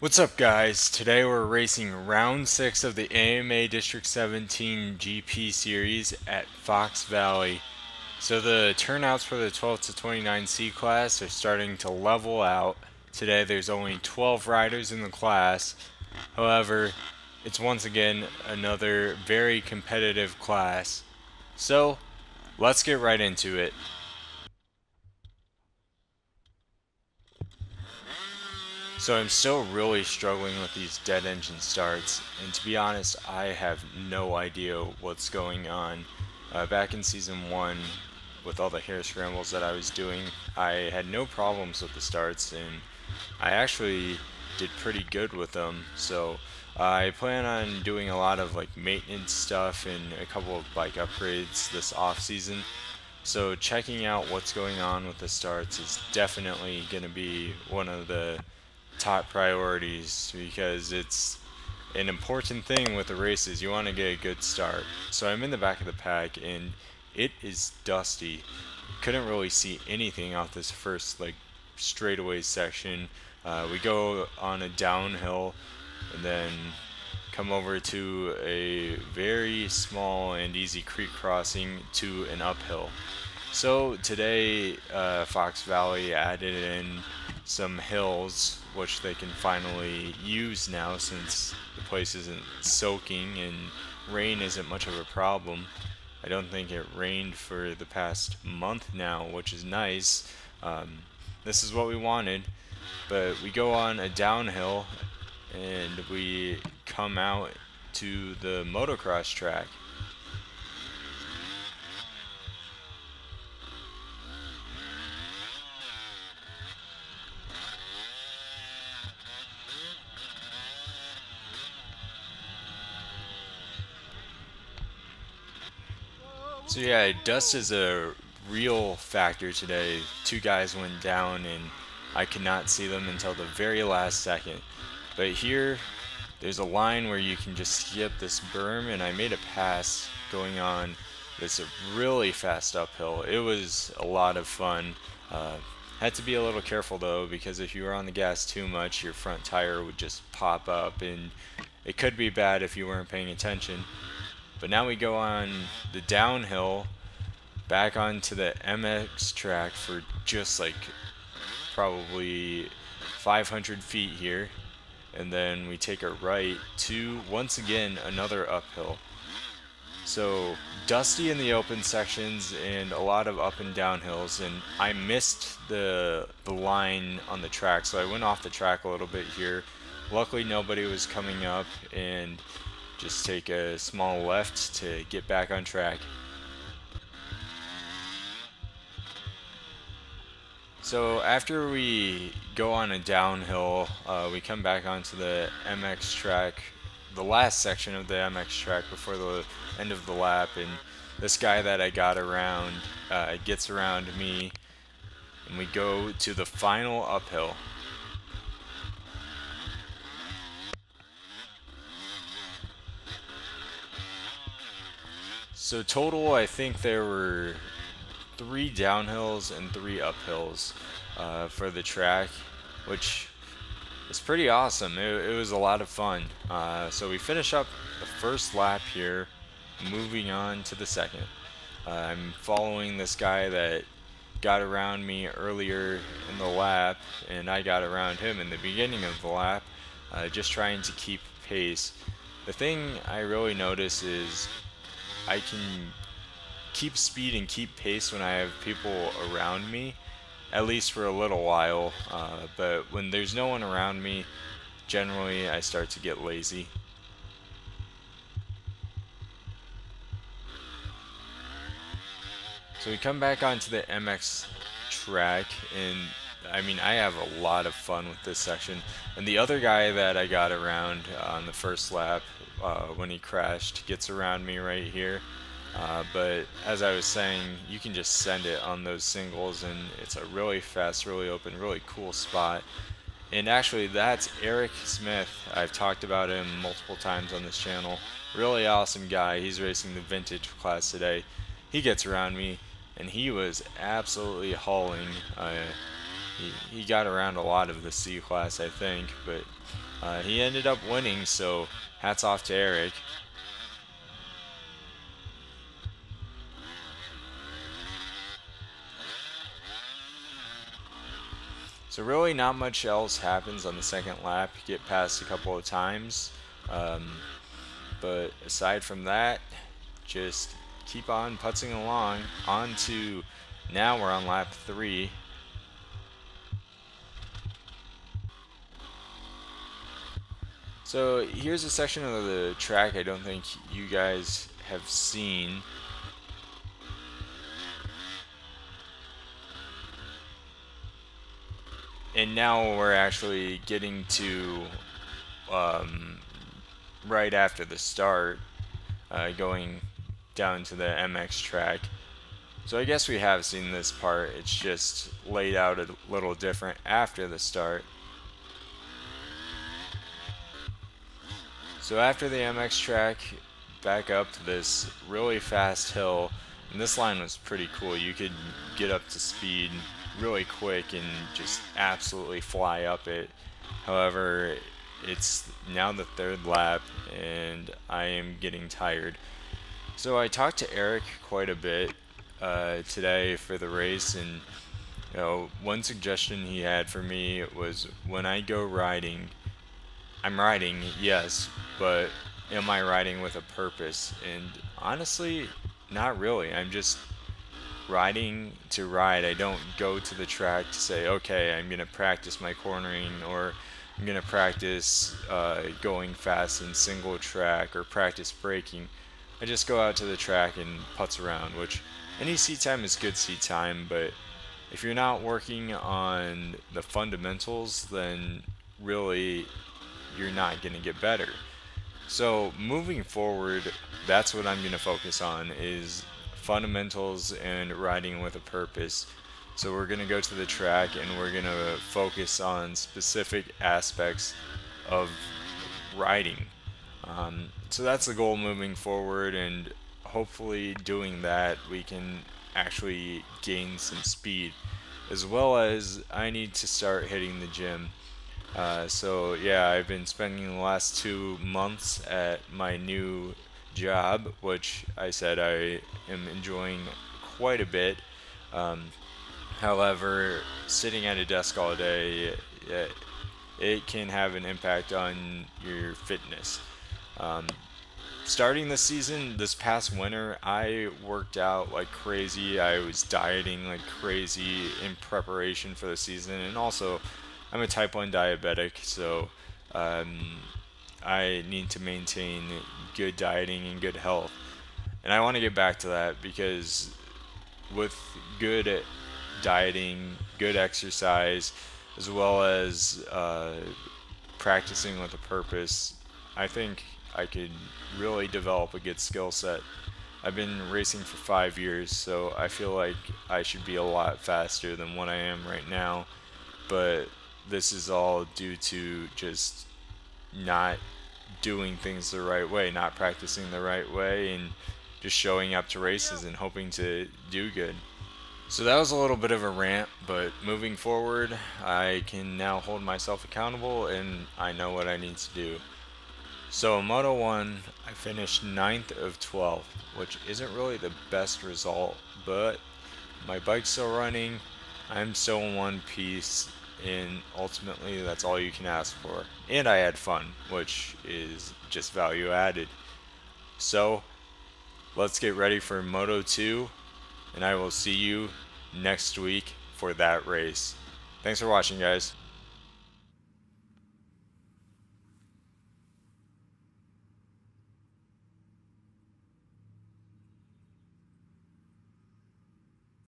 What's up, guys? Today we're racing round 6 of the AMA District 17 GP series at Fox Valley. So the turnouts for the 12 to 29 C class are starting to level out. Today there's only 12 riders in the class. However, it's once again another very competitive class. So let's get right into it. So I'm still really struggling with these dead engine starts, and to be honest, I have no idea what's going on. Back in season 1, with all the hair scrambles that I was doing, I had no problems with the starts, and I actually did pretty good with them. So I plan on doing a lot of like maintenance stuff and a couple of bike upgrades this off season. So checking out what's going on with the starts is definitely going to be one of the top priorities because it's an important thing with the races. You want to get a good start. So I'm in the back of the pack and it is dusty. Couldn't really see anything off this first like straightaway section. We go on a downhill and then come over to a very small and easy creek crossing to an uphill. So today, Fox Valley added in some hills, which they can finally use now since the place isn't soaking and rain isn't much of a problem. I don't think it rained for the past month now, which is nice. This is what we wanted, but we go on a downhill and we come out to the motocross track. So yeah, dust is a real factor today. Two guys went down and I could not see them until the very last second. But here, there's a line where you can just skip this berm and I made a pass going on this really fast uphill. It was a lot of fun. Had to be a little careful though because if you were on the gas too much, your front tire would just pop up and it could be bad if you weren't paying attention. But now we go on the downhill back onto the MX track for just like probably 500 feet here. And then we take a right to, once again, another uphill. So dusty in the open sections and a lot of up and down hills, and I missed the line on the track, so I went off the track a little bit here. Luckily nobody was coming up, and just take a small left to get back on track. So after we go on a downhill, we come back onto the MX track, the last section of the MX track before the end of the lap, and this guy that I got around gets around me, and we go to the final uphill. So total, I think there were 3 downhills and 3 uphills for the track, which is pretty awesome. It was a lot of fun. So we finish up the first lap here, moving on to the second. I'm following this guy that got around me earlier in the lap, and I got around him in the beginning of the lap, just trying to keep pace. The thing I really notice is I can keep speed and keep pace when I have people around me, at least for a little while, but when there's no one around me, generally I start to get lazy. So we come back onto the MX track, and I mean, I have a lot of fun with this section. And the other guy that I got around on the first lap when he crashed gets around me right here. But as I was saying, you can just send it on those singles, and it's a really fast, really open, really cool spot. And actually, that's Eric Smith. I've talked about him multiple times on this channel. Really awesome guy. He's racing the vintage class today. He gets around me, and he was absolutely hauling. He got around a lot of the C class, I think, but He ended up winning, so hats off to Eric. So really not much else happens on the second lap. You get past a couple of times. Um, but aside from that, just keep on putzing along. On to now we're on lap 3. So here's a section of the track I don't think you guys have seen. And now we're actually getting to um, right after the start, going down to the MX track. So I guess we have seen this part, it's just laid out a little different after the start. So after the MX track, back up this really fast hill, and this line was pretty cool. You could get up to speed really quick and just absolutely fly up it. However, it's now the third lap and I am getting tired. So I talked to Eric quite a bit today for the race, and one suggestion he had for me was when I go riding, I'm riding, yes, but am I riding with a purpose? And honestly, not really. I'm just riding to ride. I don't go to the track to say, okay, I'm going to practice my cornering, or I'm going to practice going fast in single track, or practice braking. I just go out to the track and putz around, which any seat time is good seat time, but if you're not working on the fundamentals, then really you're not going to get better. So moving forward, that's what I'm going to focus on, is fundamentals and riding with a purpose. So we're going to go to the track and we're going to focus on specific aspects of riding. So that's the goal moving forward, and hopefully doing that we can actually gain some speed, as well as I need to start hitting the gym. So yeah, I've been spending the last 2 months at my new job, which I said I am enjoying quite a bit. Um, However, sitting at a desk all day, it can have an impact on your fitness. Um, Starting this season, this past winter, I worked out like crazy. I was dieting like crazy in preparation for the season, and also I'm a type 1 diabetic, so um, I need to maintain good dieting and good health. And I want to get back to that because with good dieting, good exercise, as well as practicing with a purpose, I think I could really develop a good skill set. I've been racing for 5 years, so I feel like I should be a lot faster than what I am right now. But this is all due to just not doing things the right way, not practicing the right way, and just showing up to races and hoping to do good. So that was a little bit of a rant, but moving forward, I can now hold myself accountable and I know what I need to do. So in Moto 1, I finished 9th of 12, which isn't really the best result, but my bike's still running, I'm still in one piece, and ultimately that's all you can ask for. And I had fun, which is just value added. So let's get ready for Moto 2, and I will see you next week for that race. Thanks for watching, guys.